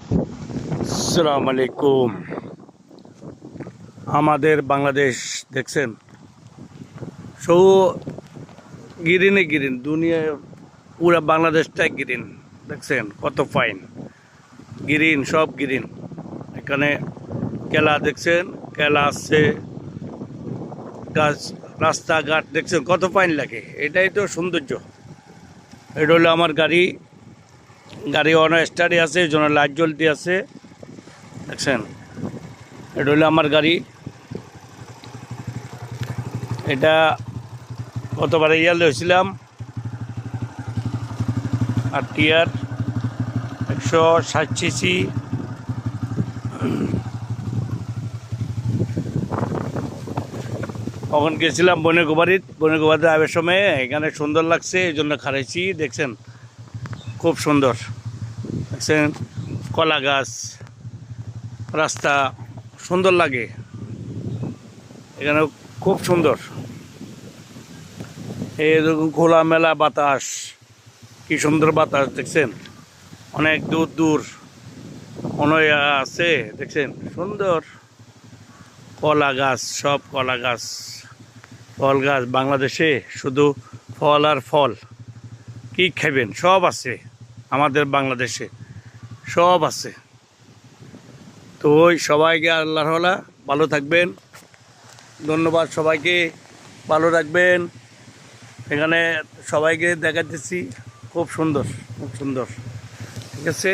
আসসালামু আলাইকুম। আমাদের বাংলাদেশ দেখছেন, সব গ্রিনে গ্রিন, দুনিয়ায় পুরা বাংলাদেশটাই গ্রিন। দেখছেন কত ফাইন গ্রিন, সব গ্রিন। এখানে কেলা দেখছেন, কেলা আছে, গাছ, রাস্তাঘাট দেখছেন কত ফাইন লাগে। এটাই তো সৌন্দর্য। এটা হলো আমার গাড়ি। গাড়ি অন স্টার্টে আছে, এই জন্য লাইট জ্বলতে আছে। দেখছেন, এটা হলো আমার গাড়ি। এটা গতবারে ইয়ালে হয়েছিলাম আর টিয়ার 160 সিসি। তখন গেছিলাম বনেগোবাড়িতে আসার সময় এখানে সুন্দর লাগছে, এই জন্য খারাইছি। দেখছেন খুব সুন্দর। দেখছেন কলা গাছ, রাস্তা সুন্দর লাগে এখানে, খুব সুন্দর। এইরকম খোলামেলা বাতাস, কি সুন্দর বাতাস। দেখছেন অনেক দূর দূর অনেক আছে। দেখছেন সুন্দর কলা গাছ, সব কলা গাছ, ফল গাছ। বাংলাদেশে শুধু ফল আর ফল, কি খাবেন সব আছে আমাদের বাংলাদেশে, সব আছে। তো ওই সবাইকে আল্লাহর হলা ভালো থাকবেন। ধন্যবাদ সবাইকে, ভালো রাখবেন। এখানে সবাইকে দেখাতেছি, খুব সুন্দর, খুব সুন্দর। ঠিক আছে।